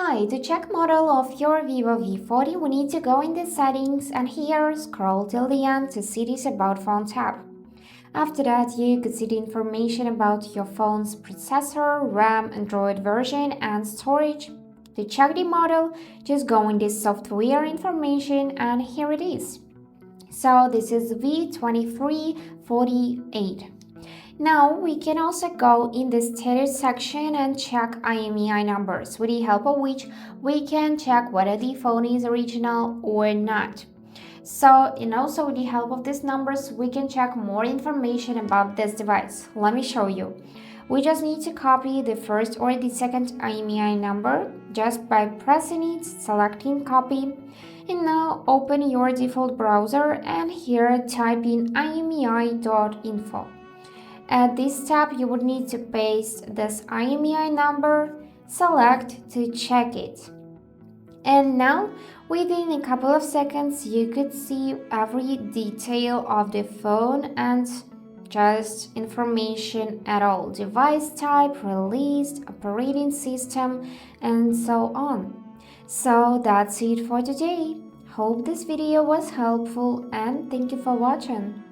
Hi, to check model of your Vivo V40, we need to go in the settings and here scroll till the end to see this About Phone tab. After that, you could see the information about your phone's processor, RAM, Android version, and storage. To check the model, just go in this software information and here it is. So this is V2348. Now we can also go in the status section and check IMEI numbers, with the help of which we can check whether the phone is original or not. And also with the help of these numbers, we can check more information about this device. Let me show you. We just need to copy the first or the second IMEI number just by pressing it, selecting copy. And now open your default browser and here type in imei.info. At this step, you would need to paste this IMEI number, select to check it. And now, within a couple of seconds, you could see every detail of the phone and just information at all. Device type, released, operating system, and so on. So that's it for today. Hope this video was helpful and thank you for watching.